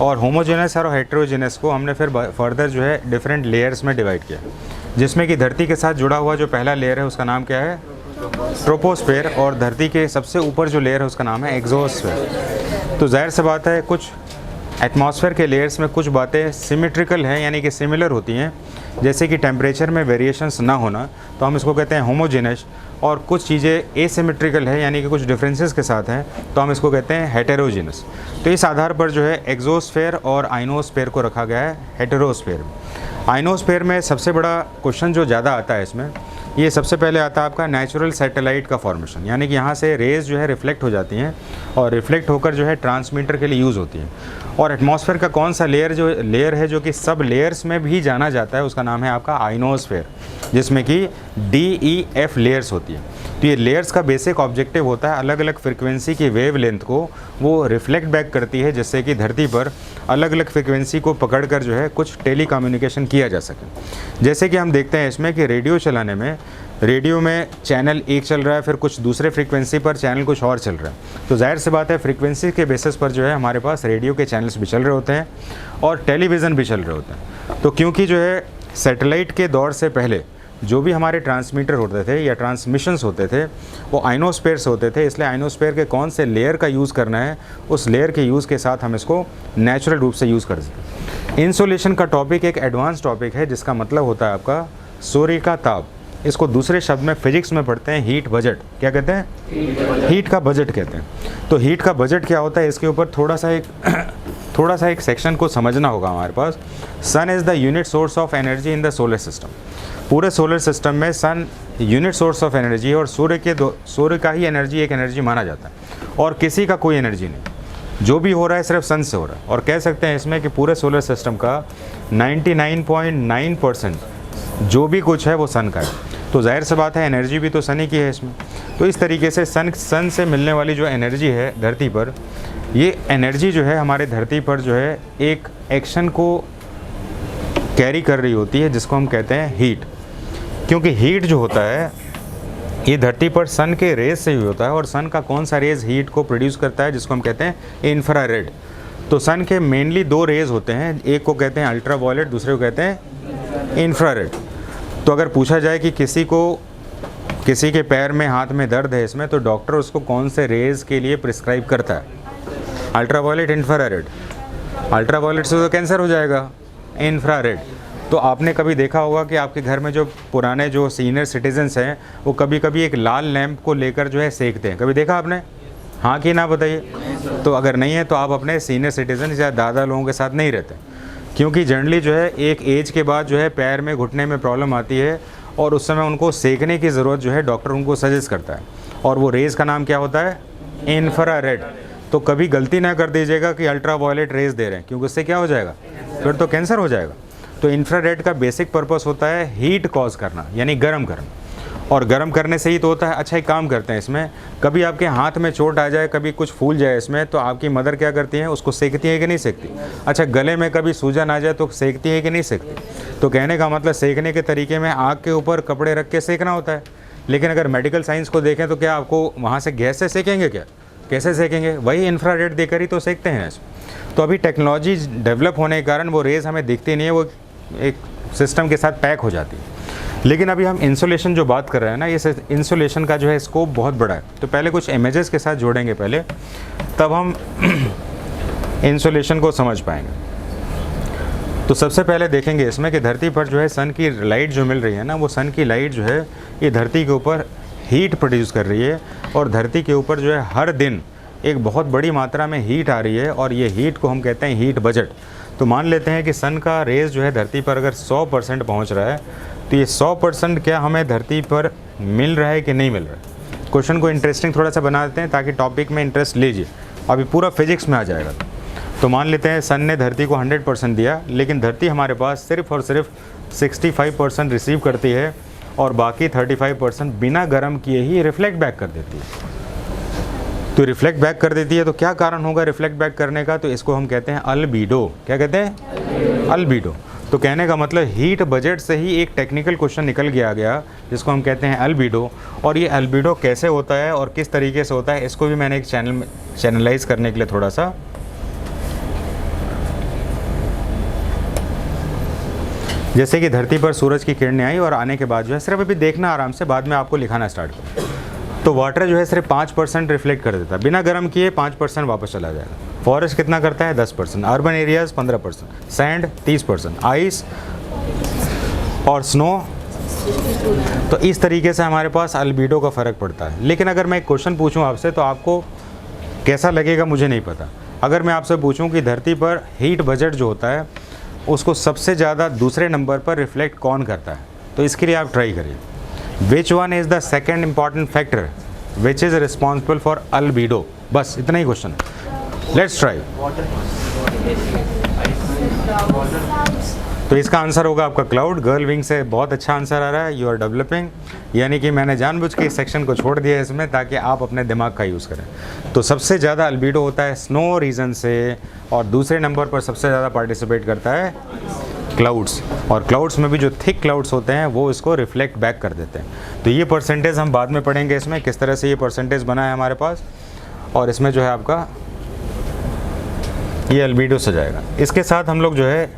और होमोजेनस और हेटेरोजेनस को हमने फिर फर्दर जो है डिफरेंट लेयर्स में डिवाइड किया, जिसमें कि धरती के साथ जुड़ा हुआ जो पहला लेयर है उसका नाम क्या है, ट्रोपोस्फेयर, और धरती के सबसे ऊपर जो लेयर है उसका नाम है एक्सोस्फेयर। तो जाहिर सी बात है कुछ एटमॉस्फेयर के लेयर्स में कुछ बातें सिमेट्रिकल हैं, यानी कि सिमिलर होती हैं, जैसे कि टेम्परेचर में वेरिएशंस ना होना, तो हम इसको कहते हैं होमोजेनस, और कुछ चीज़ें एसिमेट्रिकल है यानी कि कुछ डिफरेंसेस के साथ हैं, तो हम इसको कहते हैं हेटेरोजेनस। तो इस आधार पर जो है एक्सोस्फेयर और आइनोस्फेयर को रखा गया है हेटेरोस्फेयर। आइनोस्फेयर में सबसे बड़ा क्वेश्चन जो ज़्यादा आता है इसमें, ये सबसे पहले आता है आपका नेचुरल सैटेलाइट का फॉर्मेशन, यानी कि यहाँ से रेज़ जो है रिफ्लेक्ट हो जाती हैं और रिफ्लेक्ट होकर जो है ट्रांसमीटर के लिए यूज़ होती हैं। और एटमॉस्फेयर का कौन सा लेयर है जो कि सब लेयर्स में भी जाना जाता है, उसका नाम है आपका आइनोस्फेयर, जिसमें कि DEF लेयर्स होती है। तो ये लेयर्स का बेसिक ऑब्जेक्टिव होता है अलग अलग फ्रिक्वेंसी की वेव लेंथ को वो रिफ्लेक्ट बैक करती है, जिससे कि धरती पर अलग अलग फ्रिक्वेंसी को पकड़कर जो है कुछ टेली कम्युनिकेशन किया जा सके। जैसे कि हम देखते हैं इसमें कि रेडियो चलाने में, रेडियो में चैनल एक चल रहा है, फिर कुछ दूसरे फ्रीक्वेंसी पर चैनल कुछ और चल रहा है, तो जाहिर सी बात है फ्रीक्वेंसी के बेसिस पर जो है हमारे पास रेडियो के चैनल्स भी चल रहे होते हैं और टेलीविज़न भी चल रहे होते हैं। तो क्योंकि जो है सैटेलाइट के दौर से पहले जो भी हमारे ट्रांसमीटर होते थे या ट्रांसमिशंस होते थे वो आइनोस्फेयर से होते थे, इसलिए आइनोस्फेयर के कौन से लेयर का यूज़ करना है, उस लेयर के यूज़ के साथ हम इसको नेचुरल रूप से यूज़ कर सकते हैं। इंसोलेशन का टॉपिक एक एडवांस टॉपिक है, जिसका मतलब होता है आपका सूर्य का ताप। इसको दूसरे शब्द में फिजिक्स में पढ़ते हैं हीट बजट। क्या कहते हैं? हीट का बजट कहते हैं। तो हीट का बजट क्या होता है, इसके ऊपर थोड़ा सा एक सेक्शन को समझना होगा हमारे पास। Sun is the unit source of energy in the solar system. पूरे सोलर सिस्टम में sun unit source of energy है और सूर्य का ही एनर्जी एक एनर्जी माना जाता है और किसी का कोई एनर्जी नहीं। जो भी हो रहा है सिर्फ सन से हो रहा है। और कह सकते हैं इसमें कि पूरे सोलर सिस्टम का 99.9% जो भी कुछ है वो सन का है। तो जाहिर सी बात है एनर्जी भी तो सन ही की है इसमें। तो इस तरीके से सन से मिलने वाली जो एनर्जी है धरती पर, ये एनर्जी जो है हमारे धरती पर जो है एक एक्शन को कैरी कर रही होती है, जिसको हम कहते हैं हीट। क्योंकि हीट जो होता है ये धरती पर सन के रेज से ही होता है, और सन का कौन सा रेज हीट को प्रोड्यूस करता है, जिसको हम कहते हैं इंफ्रारेड। तो सन के मेनली दो रेज होते हैं, एक को कहते हैं अल्ट्रा वायलेट, दूसरे को कहते हैं इंफ्रारेड। तो अगर पूछा जाए कि किसी के पैर में हाथ में दर्द है इसमें, तो डॉक्टर उसको कौन से रेज के लिए प्रिस्क्राइब करता है? Ultraviolet, infrared. Ultraviolet से तो कैंसर हो जाएगा, इंफ्रारेड। तो आपने कभी देखा होगा कि आपके घर में जो पुराने जो सीनियर सिटीजन्स हैं वो कभी कभी एक लाल लैंप को लेकर जो है सेकते हैं, कभी देखा आपने? हाँ कि ना बताइए। तो अगर नहीं है तो आप अपने सीनियर सिटीजन या दादा लोगों के साथ नहीं रहते, क्योंकि जनरली जो है एक एज के बाद जो है पैर में घुटने में प्रॉब्लम आती है और उस समय उनको सेकने की ज़रूरत जो है डॉक्टर उनको सजेस्ट करता है, और वो रेज़ का नाम क्या होता है? इंफ्रारेड। तो कभी गलती ना कर दीजिएगा कि अल्ट्रा वायलेट रेज़ दे रहे हैं, क्योंकि उससे क्या हो जाएगा? फिर तो कैंसर हो जाएगा। तो इंफ्रारेड का बेसिक पर्पस होता है हीट कॉज करना, यानी गर्म करना, और गर्म करने से ही तो होता है। अच्छा एक काम करते हैं इसमें, कभी आपके हाथ में चोट आ जाए, कभी कुछ फूल जाए इसमें, तो आपकी मदर क्या करती हैं? उसको सेकती है कि नहीं सेकती? अच्छा गले में कभी सूजन आ जाए तो सेकती है कि नहीं सेकती? तो कहने का मतलब सेकने के तरीके में आग के ऊपर कपड़े रख के सेकना होता है। लेकिन अगर मेडिकल साइंस को देखें तो क्या आपको वहाँ से गैस से सेकेंगे? क्या कैसे सेकेंगे? वही इंफ्रारेड देकर ही तो सेकते हैं। तो अभी टेक्नोलॉजी डेवलप होने के कारण वो रेज़ हमें दिखती नहीं है, वो एक सिस्टम के साथ पैक हो जाती है। लेकिन अभी हम इंसुलेशन जो बात कर रहे हैं ना, ये इंसुलेशन का जो है स्कोप बहुत बड़ा है। तो पहले कुछ इमेजेस के साथ जोड़ेंगे पहले, तब हम इंसुलेशन को समझ पाएंगे। तो सबसे पहले देखेंगे इसमें कि धरती पर जो है सन की लाइट जो मिल रही है ना, वो सन की लाइट जो है ये धरती के ऊपर हीट प्रोड्यूस कर रही है, और धरती के ऊपर जो है हर दिन एक बहुत बड़ी मात्रा में हीट आ रही है, और ये हीट को हम कहते हैं हीट बजट। तो मान लेते हैं कि सन का रेज़ जो है धरती पर अगर 100% पहुँच रहा है, तो ये 100% क्या हमें धरती पर मिल रहा है कि नहीं मिल रहा है? क्वेश्चन को इंटरेस्टिंग थोड़ा सा बना देते हैं ताकि टॉपिक में इंटरेस्ट लीजिए। अभी पूरा फिजिक्स में आ जाएगा। तो मान लेते हैं सन ने धरती को 100% दिया, लेकिन धरती हमारे पास सिर्फ और सिर्फ 65% रिसीव करती है, और बाकी 35% बिना गर्म किए ही रिफ्लेक्ट बैक कर देती है। तो रिफ्लेक्ट बैक कर देती है, तो क्या कारण होगा रिफ्लेक्ट बैक करने का? तो इसको हम कहते हैं अल्बीडो। क्या कहते हैं? अल्बीडो। तो कहने का मतलब हीट बजट से ही एक टेक्निकल क्वेश्चन निकल के आ गया, जिसको हम कहते हैं अल्बीडो। और ये अल्बीडो कैसे होता है और किस तरीके से होता है, इसको भी मैंने एक चैनलाइज करने के लिए थोड़ा सा जैसे कि धरती पर सूरज की किरणें आई और आने के बाद जो है सिर्फ अभी देखना आराम से, बाद में आपको लिखाना स्टार्ट करो। तो वाटर जो है सिर्फ 5% रिफ्लेक्ट कर देता है, बिना गर्म किए 5% वापस चला जाएगा। फॉरेस्ट कितना करता है? 10%, अर्बन एरियाज़ 15%, सैंड 30%, आइस और स्नो। तो इस तरीके से हमारे पास अल्बीडो का फ़र्क पड़ता है। लेकिन अगर मैं एक क्वेश्चन पूछूं आपसे तो आपको कैसा लगेगा मुझे नहीं पता। अगर मैं आपसे पूछूं कि धरती पर हीट बजट जो होता है उसको सबसे ज़्यादा दूसरे नंबर पर रिफ्लेक्ट कौन करता है, तो इसके लिए आप ट्राई करिए। Which one is the second important factor which is responsible for albedo? बस इतना ही क्वेश्चन है। Let's try. तो इसका आंसर होगा आपका क्लाउड। गर्ल विंग से बहुत अच्छा आंसर आ रहा है। यू आर डेवलपिंग, यानी कि मैंने जानबूझ के इस सेक्शन को छोड़ दिया है इसमें ताकि आप अपने दिमाग का यूज़ करें। तो सबसे ज़्यादा अल्बीडो होता है स्नो रीजन से, और दूसरे नंबर पर सबसे ज़्यादा पार्टिसिपेट करता है क्लाउड्स। और क्लाउड्स में भी जो थिक क्लाउड्स होते हैं वो इसको रिफ्लेक्ट बैक कर देते हैं। तो ये परसेंटेज हम बाद में पढ़ेंगे इसमें, किस तरह से ये परसेंटेज बना है हमारे पास। और इसमें जो है आपका ये अल्बीडो से जाएगा। इसके साथ हम लोग जो है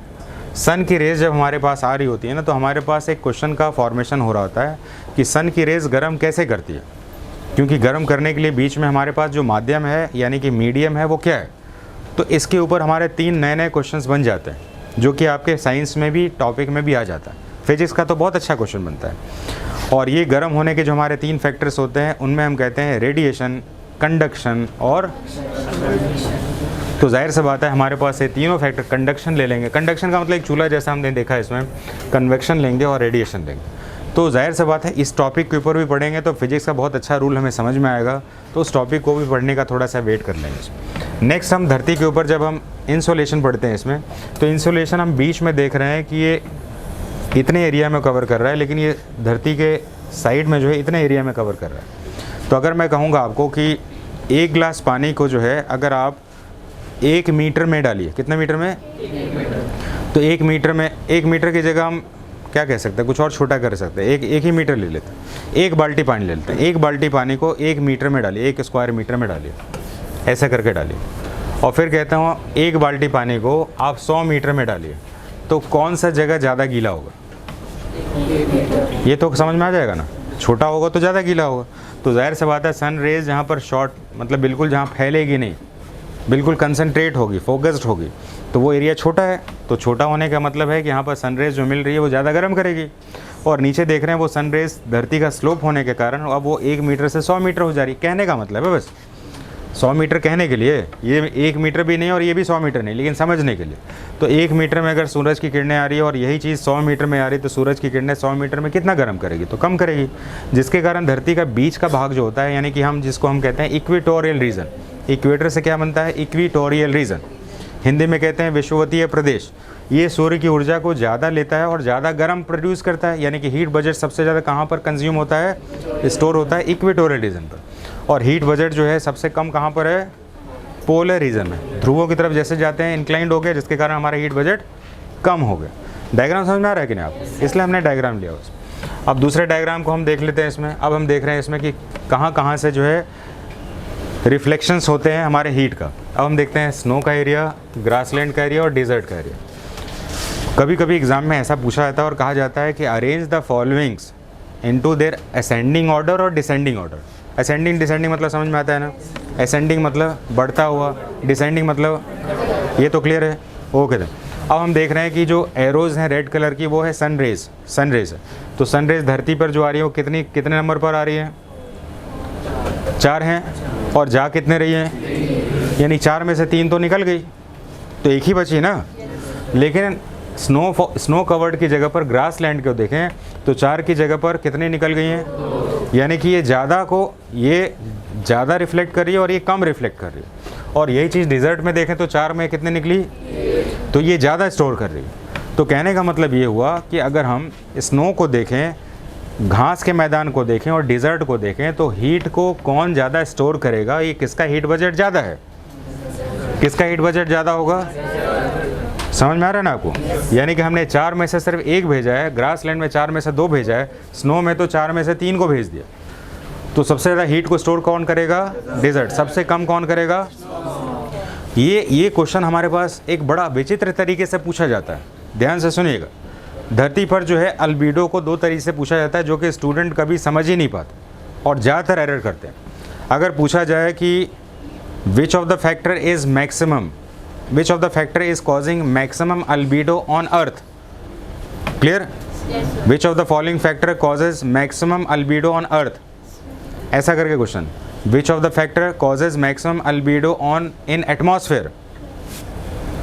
सन की रेज़ जब हमारे पास आ रही होती है ना, तो हमारे पास एक क्वेश्चन का फॉर्मेशन हो रहा होता है कि सन की रेज़ गर्म कैसे करती है। क्योंकि गर्म करने के लिए बीच में हमारे पास जो माध्यम है यानी कि मीडियम है वो क्या है। तो इसके ऊपर हमारे 3 नए क्वेश्चंस बन जाते हैं जो कि आपके साइंस में भी टॉपिक में भी आ जाता है। फिजिक्स का तो बहुत अच्छा क्वेश्चन बनता है। और ये गर्म होने के जो हमारे 3 फैक्टर्स होते हैं उनमें हम कहते हैं रेडिएशन, कंडक्शन और, तो जाहिर सी बात है हमारे पास ये तीनों फैक्टर, कंडक्शन ले लेंगे, कंडक्शन का मतलब एक चूल्हा जैसा हमने देखा है इसमें, कन्वेक्शन लेंगे और रेडिएशन लेंगे। तो जाहिर सी बात है इस टॉपिक के ऊपर भी पढ़ेंगे तो फिजिक्स का बहुत अच्छा रूल हमें समझ में आएगा। तो उस टॉपिक को भी पढ़ने का थोड़ा सा वेट कर लेंगे। नेक्स्ट हम धरती के ऊपर जब हम इंसोलेशन पढ़ते हैं इसमें, तो इंसोलेशन हम बीच में देख रहे हैं कि ये इतने एरिया में कवर कर रहा है, लेकिन ये धरती के साइड में जो है इतने एरिया में कवर कर रहा है। तो अगर मैं कहूँगा आपको कि 1 गिलास पानी को जो है अगर आप 1 मीटर में डालिए, कितने मीटर में? 1 तो 1 मीटर में, 1 मीटर की जगह हम क्या कह सकते हैं, कुछ और छोटा कर सकते हैं, एक ही मीटर ले लेते हैं। 1 बाल्टी पानी ले लेते हैं, 1 बाल्टी पानी को 1 मीटर में डालिए, 1 स्क्वायर मीटर में डालिए, ऐसा करके डालिए। और फिर कहता हूँ 1 बाल्टी पानी को आप 100 मीटर में डालिए, तो कौन सा जगह ज़्यादा गीला होगा? ये तो समझ में आ जाएगा ना, छोटा होगा तो ज़्यादा गीला होगा। तो जाहिर सी बात है सन रेज जहाँ पर शॉर्ट, मतलब बिल्कुल जहाँ फैलेगी नहीं, बिल्कुल कंसंट्रेट होगी, फोकस्ड होगी, तो वो एरिया छोटा है। तो छोटा होने का मतलब है कि यहाँ पर सनरेज जो मिल रही है वो ज़्यादा गर्म करेगी। और नीचे देख रहे हैं वो सनरेज धरती का स्लोप होने के कारण अब वो 1 मीटर से 100 मीटर हो जा रही है। कहने का मतलब है बस 100 मीटर कहने के लिए, ये 1 मीटर भी नहीं और ये भी 100 मीटर नहीं, लेकिन समझने के लिए। तो 1 मीटर में अगर सूरज की किरणें आ रही है और यही चीज़ 100 मीटर में आ रही है, तो सूरज की किरणें 100 मीटर में कितना गर्म करेगी? तो कम करेगी, जिसके कारण धरती का बीच का भाग जो होता है, यानी कि हम जिसको हम कहते हैं इक्वेटोरियल रीजन, इक्वेटर से क्या बनता है? इक्वेटोरियल रीजन, हिंदी में कहते हैं विषुवतीय प्रदेश, ये सूर्य की ऊर्जा को ज़्यादा लेता है और ज़्यादा गर्म प्रोड्यूस करता है। यानी कि हीट बजट सबसे ज़्यादा कहाँ पर कंज्यूम होता है? स्टोर होता है इक्वेटोरियल रीजन पर। और हीट बजट जो है सबसे कम कहाँ पर है? पोलर रीजन में, ध्रुवों की तरफ जैसे जाते हैं इंक्लाइंड हो गए, जिसके कारण हमारा हीट बजट कम हो गया। डायग्राम समझ में आ रहा है कि नहीं आपको? इसलिए हमने डायग्राम लिया उस। अब दूसरे डायग्राम को हम देख लेते हैं इसमें। अब हम देख रहे हैं इसमें कि कहाँ कहाँ से जो है रिफ्लेक्शंस होते हैं हमारे हीट का। अब हम देखते हैं स्नो का एरिया, ग्रासलैंड का एरिया और डेजर्ट का एरिया। कभी कभी एग्जाम में ऐसा पूछा जाता है और कहा जाता है कि arrange the followings into their ascending order और डिसेंडिंग ऑर्डर। असेंडिंग डिसेंडिंग मतलब समझ में आता है ना? असेंडिंग मतलब बढ़ता हुआ, डिसेंडिंग मतलब, ये तो क्लियर है? Okay then। अब हम देख रहे हैं कि जो एरोज़ हैं रेड कलर की वो है सन रेज है। तो सन रेज धरती पर जो आ रही है वो कितने नंबर पर आ रही है? 4 हैं। और जा कितने रही हैं? यानी 4 में से 3 तो निकल गई, तो एक ही बची ना। लेकिन स्नो कवर्ड की जगह पर ग्रास लैंड को देखें तो 4 की जगह पर कितनी निकल गई हैं? यानी कि ये ज़्यादा रिफ्लेक्ट कर रही है और ये कम रिफ्लेक्ट कर रही है। और यही चीज़ डिज़र्ट में देखें तो 4 में कितने निकली? तो ये ज़्यादा स्टोर कर रही है। तो कहने का मतलब ये हुआ कि अगर हम स्नो को देखें, घास के मैदान को देखें और डिज़र्ट को देखें, तो हीट को कौन ज़्यादा स्टोर करेगा? ये किसका हीट बजट ज़्यादा है? किसका हीट बजट ज़्यादा होगा? समझ में आ रहा है ना आपको? यानी कि हमने 4 में से सिर्फ 1 भेजा है, ग्रास लैंड में 4 में से 2 भेजा है, स्नो में तो 4 में से 3 को भेज दिया। तो सबसे ज़्यादा हीट को स्टोर कौन करेगा? डेजर्ट। सबसे कम कौन करेगा? ये क्वेश्चन हमारे पास एक बड़ा विचित्र तरीके से पूछा जाता है, ध्यान से सुनिएगा। धरती पर जो है अल्बीडो को दो तरीके से पूछा जाता है जो कि स्टूडेंट कभी समझ ही नहीं पाते और ज़्यादातर एरर करते हैं। अगर पूछा जाए कि which of the factor is maximum, which of the factor is causing maximum albedo on earth, clear, which of the following factor causes maximum albedo on earth, ऐसा करके question, which of the factor causes maximum albedo on in atmosphere.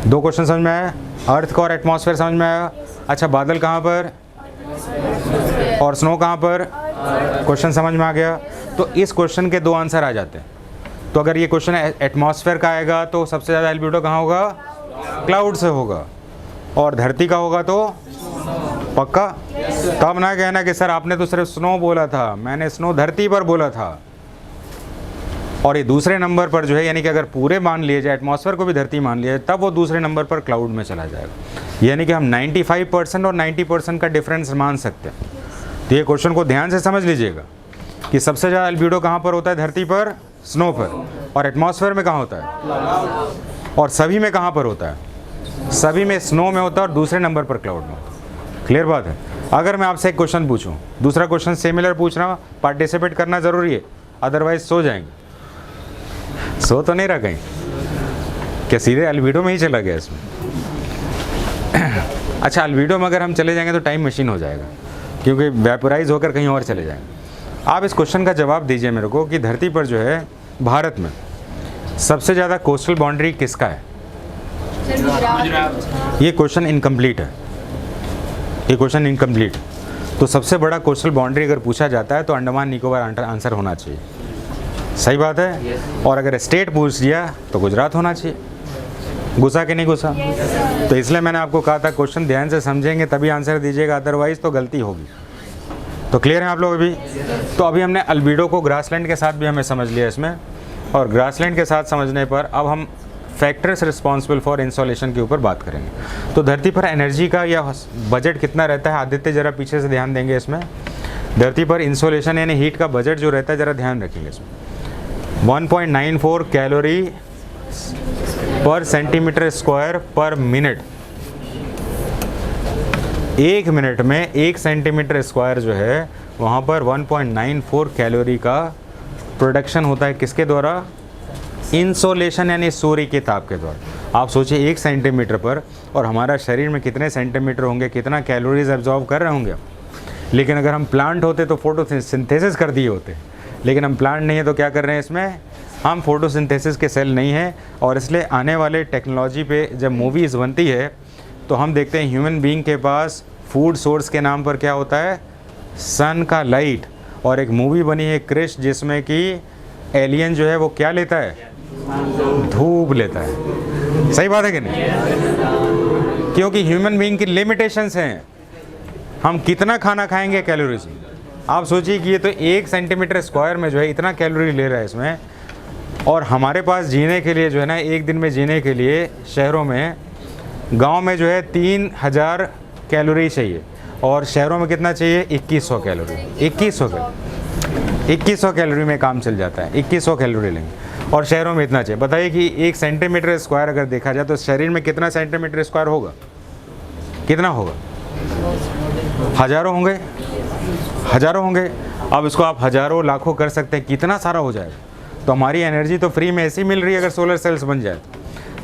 दो question समझ में आया, अर्थ का और atmosphere समझ में आया। अच्छा, बादल कहाँ पर और स्नो कहाँ पर, क्वेश्चन समझ में आ गया। तो इस क्वेश्चन के दो आंसर आ जाते हैं। तो अगर ये क्वेश्चन एटमॉस्फेयर का आएगा तो सबसे ज़्यादा अल्बीडो कहाँ होगा, क्लाउड से होगा, और धरती का होगा तो पक्का। तब ना कहना कि सर आपने तो सिर्फ स्नो बोला था, मैंने स्नो धरती पर बोला था। और ये दूसरे नंबर पर जो है, यानी कि अगर पूरे मान लिए जाए, एटमॉस्फेयर को भी धरती मान लिया जाए, तब वो दूसरे नंबर पर क्लाउड में चला जाएगा। यानी कि हम 95% और 90% का डिफरेंस मान सकते हैं। तो ये क्वेश्चन को ध्यान से समझ लीजिएगा कि सबसे ज़्यादा अल्बीडो कहाँ पर होता है, धरती पर, स्नो पर, और एटमॉस्फेयर में कहाँ होता है, और सभी में कहाँ पर होता है, सभी में स्नो में होता है और दूसरे नंबर पर क्लाउड में होता है। क्लियर बात है। अगर मैं आपसे एक क्वेश्चन पूछूं, दूसरा क्वेश्चन सिमिलर पूछना, पार्टिसिपेट करना ज़रूरी है, अदरवाइज सो जाएंगे। सो तो नहीं रहा कहीं, क्या सीधे अल्बीडो में ही चला गया इसमें। अच्छा, अल्बीडो में अगर हम चले जाएंगे तो टाइम मशीन हो जाएगा, क्योंकि वेपोराइज होकर कहीं और चले जाएंगे। आप इस क्वेश्चन का जवाब दीजिए मेरे को कि धरती पर जो है, भारत में सबसे ज़्यादा कोस्टल बाउंड्री किसका है। ये क्वेश्चन इनकम्प्लीट है, ये क्वेश्चन इनकम्प्लीट। तो सबसे बड़ा कोस्टल बाउंड्री अगर पूछा जाता है तो अंडमान निकोबार आंसर होना चाहिए। सही बात है। और अगर स्टेट पूछ दिया तो गुजरात होना चाहिए। गुस्सा कि नहीं गुस्सा? तो इसलिए मैंने आपको कहा था क्वेश्चन ध्यान से समझेंगे तभी आंसर दीजिएगा, अदरवाइज तो गलती होगी। तो क्लियर है आप लोग अभी? तो अभी हमने अल्बीडो को ग्रासलैंड के साथ भी हमें समझ लिया इसमें, और ग्रासलैंड के साथ समझने पर अब हम फैक्टर्स रिस्पॉन्सिबल फॉर इंसोलेशन के ऊपर बात करेंगे। तो धरती पर एनर्जी का या बजट कितना रहता है, आदित्य जरा पीछे से ध्यान देंगे इसमें। धरती पर इंसोलेशन यानी हीट का बजट जो रहता है, ज़रा ध्यान रखेंगे इसमें। 1.94 कैलोरी पर सेंटीमीटर स्क्वायर पर मिनट। एक मिनट में 1 सेंटीमीटर स्क्वायर जो है वहाँ पर 1.94 कैलोरी का प्रोडक्शन होता है। किसके द्वारा? इंसोलेशन यानी सूर्य के ताप के द्वारा। आप सोचिए 1 सेंटीमीटर पर, और हमारा शरीर में कितने सेंटीमीटर होंगे, कितना कैलोरीज एब्जॉर्ब कर रहे होंगे। लेकिन अगर हम प्लांट होते तो फोटोसिंथेसिस कर दिए होते, लेकिन हम प्लांट नहीं है तो क्या कर रहे हैं इसमें, हम फोटोसिंथेसिस के सेल नहीं हैं। और इसलिए आने वाले टेक्नोलॉजी पे जब मूवीज़ बनती है तो हम देखते हैं ह्यूमन बीइंग के पास फूड सोर्स के नाम पर क्या होता है, सन का लाइट। और एक मूवी बनी है क्रिश, जिसमें कि एलियन जो है वो क्या लेता है, धूप लेता है। सही बात है कि नहीं? क्योंकि ह्यूमन बीइंग की लिमिटेशंस हैं, हम कितना खाना खाएंगे कैलोरीज। आप सोचिए कि ये तो 1 सेंटीमीटर स्क्वायर में जो है इतना कैलोरी ले रहा है इसमें, और हमारे पास जीने के लिए जो है ना, एक दिन में जीने के लिए शहरों में, गांव में जो है 3000 कैलोरी चाहिए, और शहरों में कितना चाहिए, 2100 कैलोरी। 2100 कैलोरी में काम चल जाता है। 2100 कैलोरी लेंगे और शहरों में इतना चाहिए। बताइए कि 1 सेंटीमीटर स्क्वायर अगर देखा जाए तो शरीर में कितना सेंटीमीटर स्क्वायर होगा, कितना होगा? हज़ारों होंगे, हज़ारों होंगे। अब इसको आप हज़ारों लाखों कर सकते हैं, कितना सारा हो जाएगा। तो हमारी एनर्जी तो फ्री में ऐसी मिल रही है अगर सोलर सेल्स बन जाए।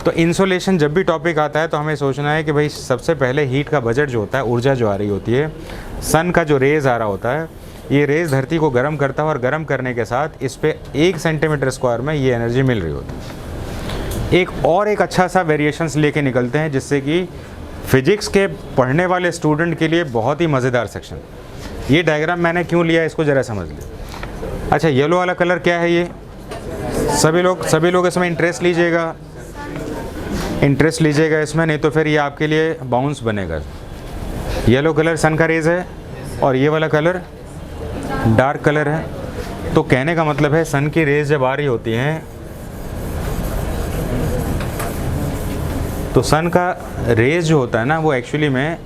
तो इंसोलेशन जब भी टॉपिक आता है तो हमें सोचना है कि भाई सबसे पहले हीट का बजट जो होता है, ऊर्जा जो आ रही होती है, सन का जो रेज़ आ रहा होता है, ये रेज़ धरती को गर्म करता है, और गर्म करने के साथ इस पर 1 सेंटीमीटर स्क्वायर में ये एनर्जी मिल रही होती है। एक अच्छा सा वेरिएशंस लेके निकलते हैं, जिससे कि फिजिक्स के पढ़ने वाले स्टूडेंट के लिए बहुत ही मज़ेदार सेक्शन। ये डायग्राम मैंने क्यों लिया इसको ज़रा समझ लें। अच्छा, येलो वाला कलर क्या है? ये सभी लोग इसमें इंटरेस्ट लीजिएगा इसमें, नहीं तो फिर ये आपके लिए बाउंस बनेगा। येलो कलर सन का रेज है और ये वाला कलर डार्क कलर है। तो कहने का मतलब है सन की रेज जब आ रही होती हैं तो सन का रेज जो होता है ना, वो एक्चुअली में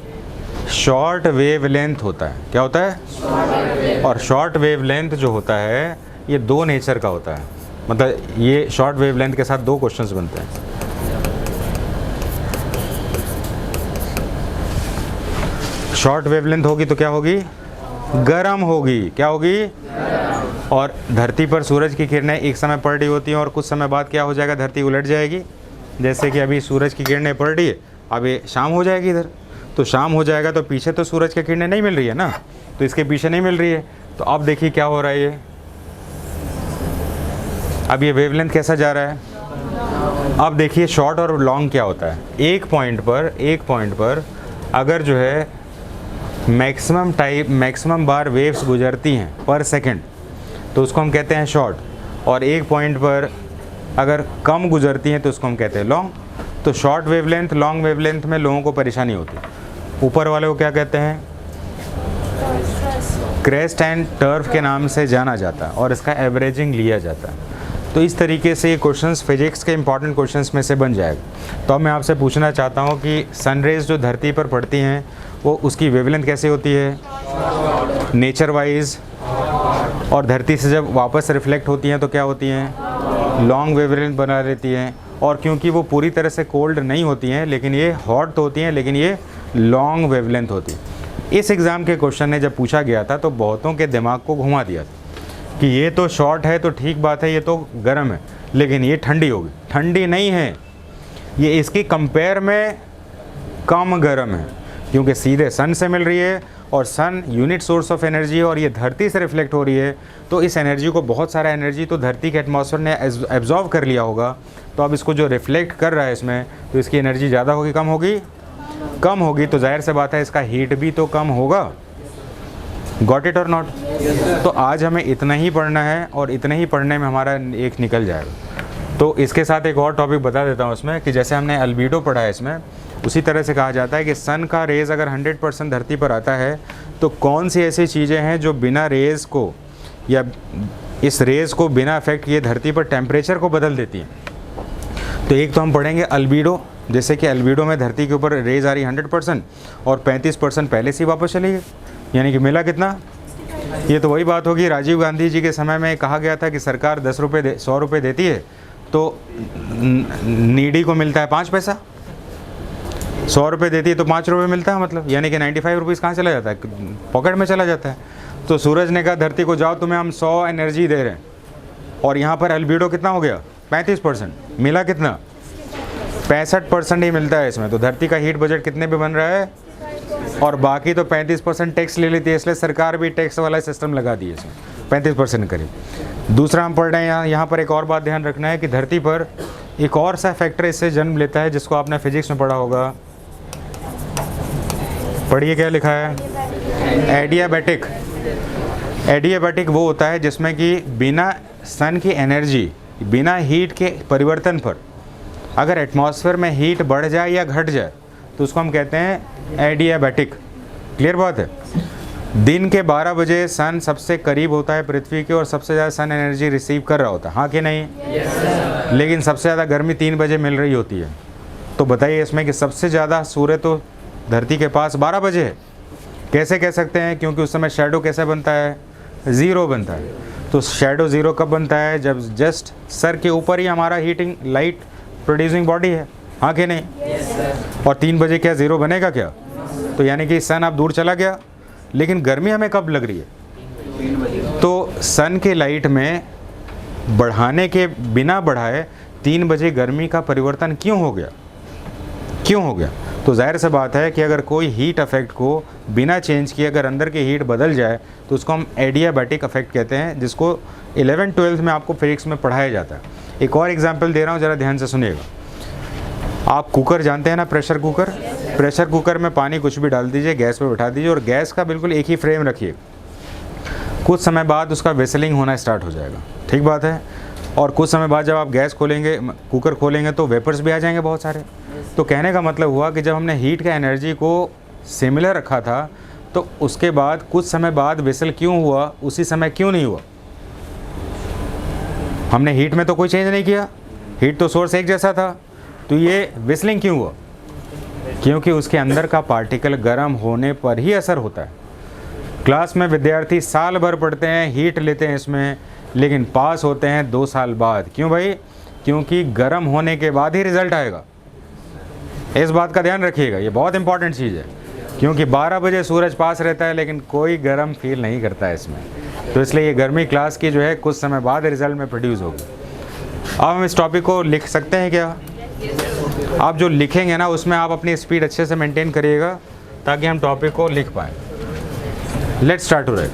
शॉर्ट वेवलेंथ होता है। क्या होता है? और शॉर्ट वेवलेंथ जो होता है ये 2 नेचर का होता है। मतलब ये शॉर्ट वेवलेंथ के साथ 2 क्वेश्चंस बनते हैं। शॉर्ट वेवलेंथ होगी तो क्या होगी, गर्म होगी। क्या होगी, और धरती पर सूरज की किरणें एक समय पड़ रही होती हैं और कुछ समय बाद क्या हो जाएगा, धरती उलट जाएगी। जैसे कि अभी सूरज की किरणें पड़ रही है, अब ये शाम हो जाएगी इधर, तो शाम हो जाएगा तो पीछे तो सूरज की किरणें नहीं मिल रही है ना, तो इसके पीछे नहीं मिल रही है। तो अब देखिए क्या हो रहा है, ये अब ये वेवलेंथ कैसा जा रहा है। अब देखिए शॉर्ट और लॉन्ग क्या होता है। एक पॉइंट पर अगर जो है मैक्सिमम बार वेव्स गुजरती हैं पर सेकंड तो उसको हम कहते हैं शॉर्ट, और एक पॉइंट पर अगर कम गुजरती हैं तो उसको हम कहते हैं लॉन्ग। तो शॉर्ट वेवलेंथ, लॉन्ग वेवलेंथ में लोगों को परेशानी होती है। ऊपर वाले को क्या कहते हैं, क्रेस्ट एंड टर्फ के नाम से जाना जाता है और इसका एवरेजिंग लिया जाता है। तो इस तरीके से ये क्वेश्चंस फिजिक्स के इंपॉर्टेंट क्वेश्चंस में से बन जाएगा। तो अब मैं आपसे पूछना चाहता हूँ कि सनरेज जो धरती पर पड़ती हैं वो उसकी वेवलेंथ कैसे होती है, नेचर वाइज, और धरती से जब वापस रिफ्लेक्ट होती हैं तो क्या होती हैं, लॉन्ग वेवलेंथ बना रहती हैं। और क्योंकि वो पूरी तरह से कोल्ड नहीं होती हैं, लेकिन ये हॉट तो होती हैं, लेकिन ये लॉन्ग वेवलेंथ होती है। इस एग्ज़ाम के क्वेश्चन ने जब पूछा गया था तो बहुतों के दिमाग को घुमा दिया था कि ये तो शॉर्ट है तो ठीक बात है, ये तो गर्म है, लेकिन ये ठंडी होगी। ठंडी नहीं है, ये इसकी कंपेयर में कम गर्म है, क्योंकि सीधे सन से मिल रही है और सन यूनिट सोर्स ऑफ एनर्जी है और ये धरती से रिफ्लेक्ट हो रही है। तो इस एनर्जी को, बहुत सारा एनर्जी तो धरती के एटमॉस्फेयर ने एब्जॉर्व कर लिया होगा। तो अब इसको जो रिफ्लेक्ट कर रहा है इसमें, तो इसकी एनर्जी ज़्यादा होगी कम होगी, कम होगी। तो जाहिर सी बात है इसका हीट भी तो कम होगा। गॉट इट और नॉट। तो आज हमें इतना ही पढ़ना है और इतने ही पढ़ने में हमारा एक निकल जाएगा। तो इसके साथ एक और टॉपिक बता देता हूँ उसमें, कि जैसे हमने अल्बीडो पढ़ा है इसमें, उसी तरह से कहा जाता है कि सन का रेज़ अगर 100% धरती पर आता है तो कौन सी ऐसी चीज़ें हैं जो बिना रेज़ को या इस रेज़ को बिना अफेक्ट किए धरती पर टेम्परेचर को बदल देती हैं। तो एक तो हम पढ़ेंगे अल्बीडो, जैसे कि अल्बीडो में धरती के ऊपर रेज़ आ रही 100% और 35% पहले से ही वापस चली गई, यानी कि मिला कितना। ये तो वही बात होगी, राजीव गांधी जी के समय में कहा गया था कि सरकार 100 रुपये देती है तो नीडी को मिलता है 5 पैसा, 100 रुपये देती है तो 5 रुपये मिलता है, मतलब यानी कि 95 रुपीज़ कहाँ चला जाता है, पॉकेट में चला जाता है। तो सूरज ने कहा धरती को, जाओ तुम्हें हम 100 एनर्जी दे रहे हैं, और यहाँ पर अल्बीडो कितना हो गया, 35%। मिला कितना, 65% ही मिलता है इसमें। तो धरती का हीट बजट कितने पे बन रहा है, और बाकी तो 35% टैक्स ले लेती है, इसलिए सरकार भी टैक्स वाला सिस्टम लगा दी है इसमें 35% करीब। दूसरा हम पढ़ रहे हैं यहाँ पर एक और बात ध्यान रखना है कि धरती पर एक और सा फैक्टर इससे जन्म लेता है जिसको आपने फिजिक्स में पढ़ा होगा। पढ़िए क्या लिखा है, एडियाबैटिक। एडियाबैटिक वो होता है जिसमें कि बिना सन की एनर्जी, बिना हीट के परिवर्तन पर अगर एटमॉस्फेयर में हीट बढ़ जाए या घट जाए तो उसको हम कहते हैं एडियाबैटिक। क्लियर बात है। दिन के 12 बजे सन सबसे करीब होता है पृथ्वी के और सबसे ज़्यादा सन एनर्जी रिसीव कर रहा होता है, हाँ कि नहीं? yes, लेकिन सबसे ज़्यादा गर्मी 3 बजे मिल रही होती है। तो बताइए इसमें कि सबसे ज़्यादा सूर्य तो धरती के पास 12 बजे है। कैसे कह सकते हैं? क्योंकि उस समय शेडो कैसे बनता है, ज़ीरो बनता है। तो शेडो ज़ीरो कब बनता है? जब जस्ट सर के ऊपर ही हमारा हीटिंग लाइट प्रोड्यूसिंग बॉडी है, हाँ कि नहीं? yes, और 3 बजे क्या ज़ीरो बनेगा क्या? तो यानी कि सन अब दूर चला गया। लेकिन गर्मी हमें कब लग रही है? तो सन के लाइट में बढ़ाने के बिना बढ़ाए 3 बजे गर्मी का परिवर्तन क्यों हो गया? क्यों हो गया? तो जाहिर सी बात है कि अगर कोई हीट अफेक्ट को बिना चेंज किए अगर अंदर की हीट बदल जाए तो उसको हम एडियाबैटिक अफेक्ट कहते हैं, जिसको 11th-12th में आपको फिजिक्स में पढ़ाया जाता है। एक और एग्जांपल दे रहा हूँ, ज़रा ध्यान से सुनिएगा। आप कुकर जानते हैं ना, प्रेशर कुकर। प्रेशर कुकर में पानी कुछ भी डाल दीजिए, गैस पे बैठा दीजिए और गैस का बिल्कुल एक ही फ्रेम रखिए। कुछ समय बाद उसका विसलिंग होना स्टार्ट हो जाएगा, ठीक बात है। और कुछ समय बाद जब आप गैस खोलेंगे, कुकर खोलेंगे तो वेपर्स भी आ जाएंगे बहुत सारे। तो कहने का मतलब हुआ कि जब हमने हीट का एनर्जी को सिमिलर रखा था तो उसके बाद कुछ समय बाद विसल क्यों हुआ, उसी समय क्यों नहीं हुआ? हमने हीट में तो कोई चेंज नहीं किया, हीट तो सोर्स एक जैसा था, तो ये विसलिंग क्यों हुआ? क्योंकि उसके अंदर का पार्टिकल गर्म होने पर ही असर होता है। क्लास में विद्यार्थी साल भर पढ़ते हैं, हीट लेते हैं इसमें, लेकिन पास होते हैं 2 साल बाद। क्यों भाई? क्योंकि गर्म होने के बाद ही रिजल्ट आएगा। इस बात का ध्यान रखिएगा, ये बहुत इंपॉर्टेंट चीज़ है। क्योंकि 12 बजे सूरज पास रहता है लेकिन कोई गर्म फील नहीं करता है इसमें, तो इसलिए ये गर्मी क्लास की जो है कुछ समय बाद रिजल्ट में प्रोड्यूस होगी। अब हम इस टॉपिक को लिख सकते हैं क्या? आप जो लिखेंगे ना उसमें आप अपनी स्पीड अच्छे से मेंटेन करिएगा ताकि हम टॉपिक को लिख पाएँ। Let's start to write.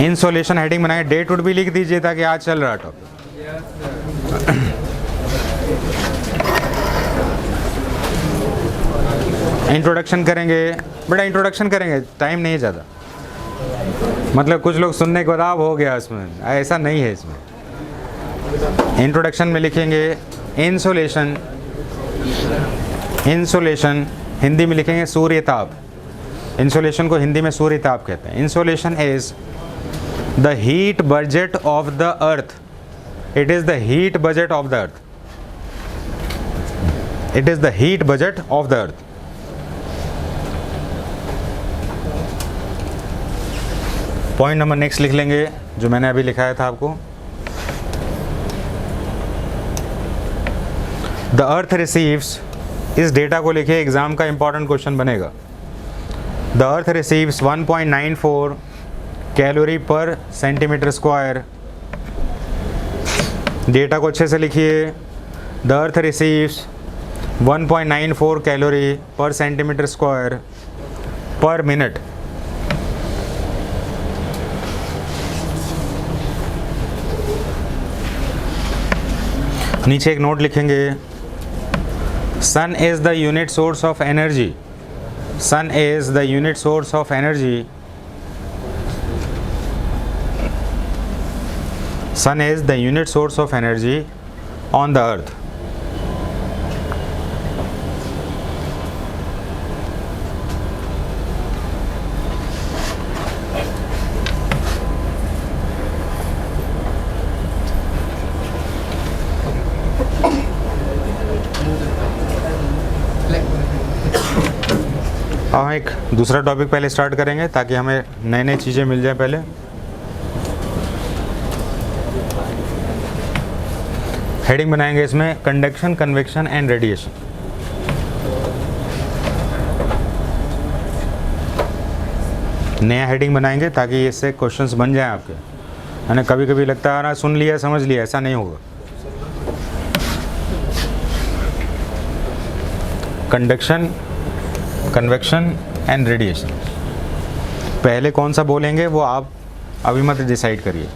Insolation heading बनाए, डेट वुड भी लिख दीजिए ताकि आज चल रहा टॉपिक। इंट्रोडक्शन करेंगे बेटा, इंट्रोडक्शन करेंगे, टाइम नहीं है ज़्यादा। मतलब कुछ लोग सुनने के बाद आप हो गया इसमें, ऐसा नहीं है इसमें। इंट्रोडक्शन में लिखेंगे इंसोलेशन, इंसोलेशन हिंदी में लिखेंगे सूर्यताप। इंसोलेशन को हिंदी में सूर्यताप कहते हैं। Insolation is the heat budget of the earth. It is the heat budget of the earth. It is the heat budget of the earth. Point number next लिख लेंगे जो मैंने अभी लिखाया था आपको। द अर्थ रिसीव्स, इस डेटा को लिखिए, एग्जाम का इंपॉर्टेंट क्वेश्चन बनेगा। द अर्थ रिसीव्स 1.94 कैलोरी पर सेंटीमीटर स्क्वायर। डेटा को अच्छे से लिखिए। द अर्थ रिसीव्स 1.94 कैलोरी पर सेंटीमीटर स्क्वायर पर मिनट। नीचे एक नोट लिखेंगे, sun is the unit source of energy. Sun is the unit source of energy. Sun is the unit source of energy on the earth. अब हम एक दूसरा topic पहले स्टार्ट करेंगे ताकि हमें नई नई चीज़ें मिल जाए। पहले हेडिंग बनाएंगे इसमें कंडक्शन, कन्वेक्शन एंड रेडिएशन। नया हेडिंग बनाएंगे ताकि इससे क्वेश्चंस बन जाएं आपके। है ना, कभी कभी लगता है ना सुन लिया समझ लिया, ऐसा नहीं होगा। Conduction, convection and radiation. पहले कौन सा बोलेंगे वो आप अभी मत डिसाइड करिए।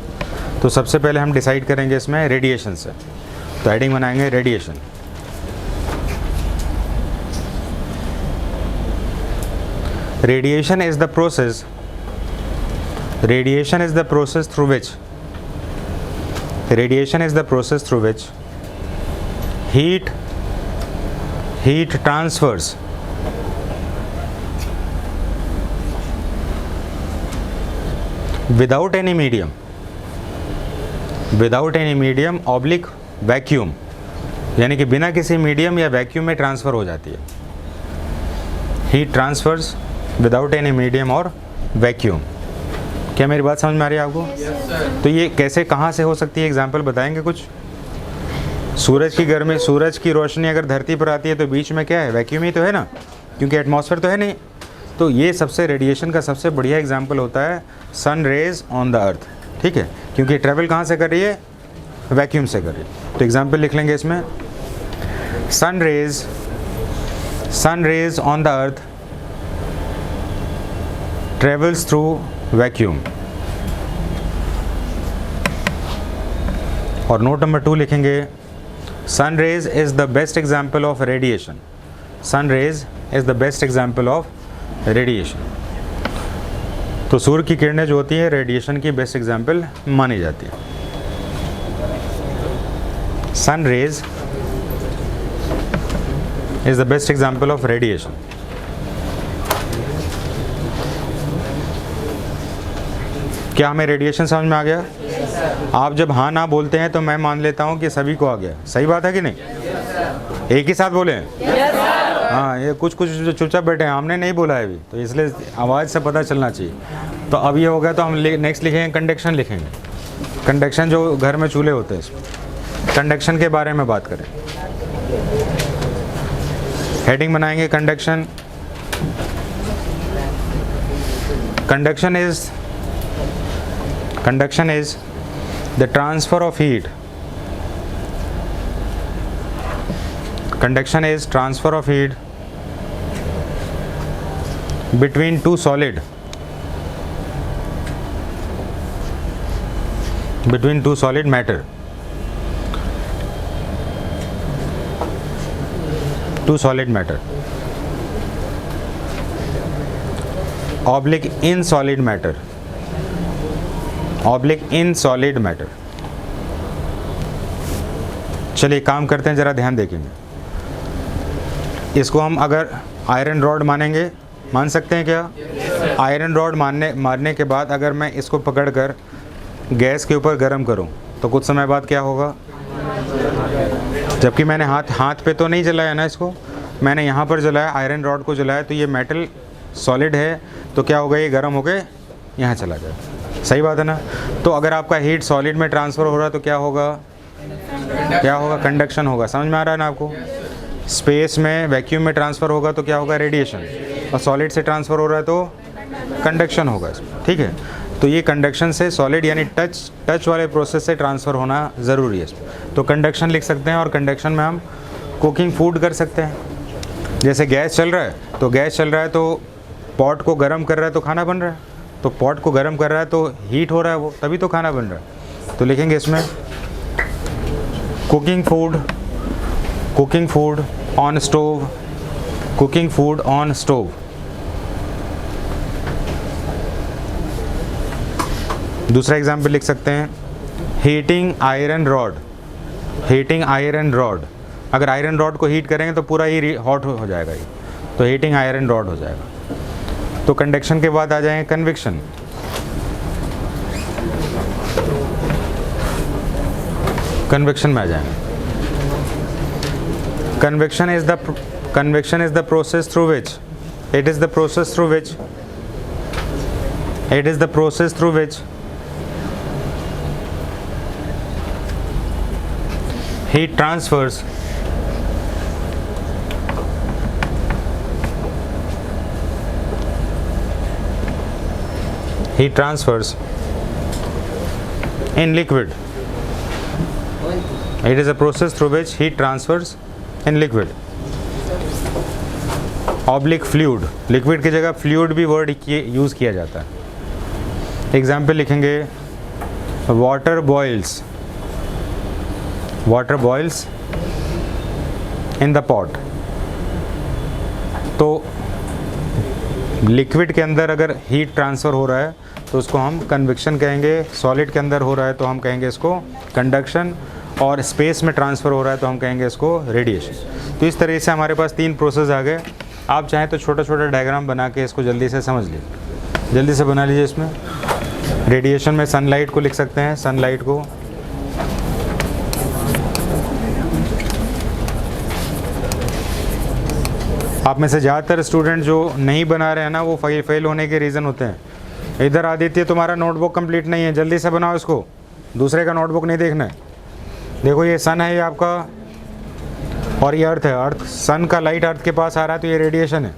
तो सबसे पहले हम डिसाइड करेंगे इसमें रेडिएशन से। तो हेडिंग बनाएंगे radiation. Radiation is the process, radiation is the process through which, radiation is the process through which heat transfers without any medium, without any medium oblique vacuum, यानी कि बिना किसी मीडियम या वैक्यूम में transfer हो जाती है। Heat transfers without any medium or vacuum. क्या मेरी बात समझ में आ रही है आपको? yes, तो ये कैसे कहाँ से हो सकती है, एग्जाम्पल बताएंगे कुछ। सूरज की गर्मी, सूरज की रोशनी अगर धरती पर आती है तो बीच में क्या है, वैक्यूम ही तो है ना, क्योंकि एटमॉस्फेयर तो है नहीं। तो ये सबसे रेडिएशन का सबसे बढ़िया एग्जांपल होता है sun rays on the earth. ठीक है, क्योंकि ट्रैवल कहाँ से कर रही है, वैक्यूम से कर रही है। तो एग्जांपल लिख लेंगे इसमें, sun rays on the earth travels through vacuum. और नोट नंबर 2 लिखेंगे, sun rays is the best example of radiation. Sun rays is the best example of radiation. तो सूर्य की किरणें जो होती हैं रेडिएशन की बेस्ट एग्जाम्पल मानी जाती है। Sun rays is the best example of radiation. क्या हमें रेडिएशन समझ में आ गया? आप जब हाँ ना बोलते हैं तो मैं मान लेता हूँ कि सभी को आ गया। सही बात है कि नहीं? एक ही साथ बोले? हाँ, ये कुछ जो चुपचाप बैठे हैं, हमने नहीं बोला है अभी, तो इसलिए आवाज़ से पता चलना चाहिए। तो अब ये हो गया, तो हम नेक्स्ट लिखेंगे कंडक्शन लिखेंगे। कंडक्शन जो घर में चूल्हे होते हैं, इसमें कंडक्शन के बारे में बात करें। हेडिंग बनाएंगे conduction. conduction is the transfer of heat. Conduction is transfer of heat between two solid matter. Two solid matter oblique in solid matter चलिए काम करते हैं, ज़रा ध्यान देखेंगे। इसको हम अगर आयरन रॉड मानेंगे, मान सकते हैं क्या? आयरन रॉड मारने के बाद अगर मैं इसको पकड़कर गैस के ऊपर गर्म करूं तो कुछ समय बाद क्या होगा? जबकि मैंने हाथ पे तो नहीं जलाया ना, इसको मैंने यहाँ पर जलाया, आयरन रॉड को जलाया, तो ये मेटल सॉलिड है, तो क्या होगा? ये गर्म होके यहाँ चला जाए। सही बात है ना? तो अगर आपका हीट सॉलिड में ट्रांसफ़र हो रहा है तो क्या होगा? कंडक्शन होगा। समझ में आ रहा है ना आपको? स्पेस में वैक्यूम में ट्रांसफ़र होगा तो क्या होगा? रेडिएशन। और सॉलिड से ट्रांसफ़र हो रहा है तो कंडक्शन होगा इसमें। ठीक है, तो ये कंडक्शन से सॉलिड यानी टच वाले प्रोसेस से ट्रांसफ़र होना ज़रूरी है इसमें। तो कंडक्शन लिख सकते हैं, और कंडक्शन में हम कुकिंग फूड कर सकते हैं। जैसे गैस चल रहा है तो पॉट को गर्म कर रहा है तो खाना बन रहा है, तो पॉट को गर्म कर रहा है तो हीट हो रहा है वो, तभी तो खाना बन रहा है। तो लिखेंगे इसमें कुकिंग फूड ऑन स्टोव। दूसरा एग्जाम्पल लिख सकते हैं, हीटिंग आयरन रॉड। अगर आयरन रॉड को हीट करेंगे तो पूरा ही हॉट हो जाएगा ये, तो हीटिंग आयरन रॉड हो जाएगा। तो कंडक्शन के बाद आ जाएंगे कन्विक्शन। कन्वेक्शन में आ जाएंगे। Convection is the process through which heat transfers in liquid. It is a process through which heat transfers in liquid. Oblique fluid, liquid की जगह fluid भी वर्ड यूज़ किया जाता है। एग्जाम्पल लिखेंगे, water boils in the pot। तो liquid के अंदर अगर हीट ट्रांसफ़र हो रहा है तो उसको हम कन्वेक्शन कहेंगे, सॉलिड के अंदर हो रहा है तो हम कहेंगे इसको कंडक्शन, और स्पेस में ट्रांसफ़र हो रहा है तो हम कहेंगे इसको रेडिएशन। तो इस तरीके से हमारे पास 3 प्रोसेस आ गए। आप चाहें तो छोटा छोटा डायग्राम बना के इसको जल्दी से समझ लीजिए, जल्दी से बना लीजिए। इसमें रेडिएशन में सनलाइट को लिख सकते हैं, सनलाइट को आप में से ज़्यादातर स्टूडेंट जो नहीं बना रहे हैं ना, वो फेल होने के रीज़न होते हैं। इधर आदित्य, तुम्हारा नोटबुक कंप्लीट नहीं है, जल्दी से बनाओ इसको, दूसरे का नोटबुक नहीं देखना है। देखो ये सन है ये आपका, और ये अर्थ है। अर्थ, सन का लाइट अर्थ के पास आ रहा है तो ये रेडिएशन है,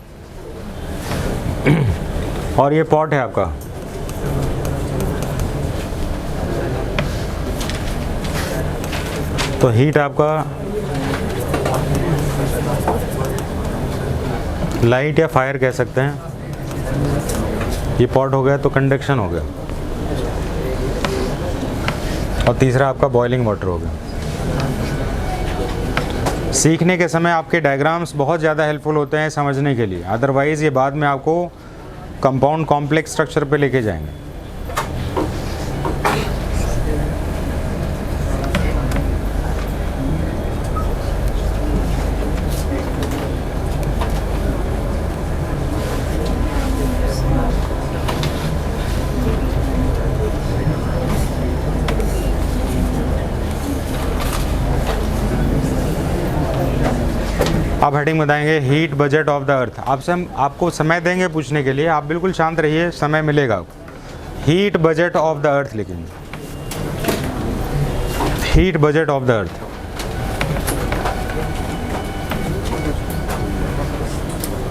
और ये पॉट है आपका। तो हीट आपका लाइट या फायर कह सकते हैं। ये पॉट हो गया तो कंडक्शन हो गया, और तीसरा आपका बॉइलिंग वाटर हो गया। सीखने के समय आपके डायग्राम्स बहुत ज़्यादा हेल्पफुल होते हैं समझने के लिए, अदरवाइज़ ये बाद में आपको कंपाउंड कॉम्प्लेक्स स्ट्रक्चर पे लेके जाएंगे। अब हेडिंग बताएंगे हीट बजट ऑफ द अर्थ। आपसे हम आपको समय देंगे पूछने के लिए, आप बिल्कुल शांत रहिए, समय मिलेगा। Heat budget of the earth लिखेंगे, heat budget of the earth.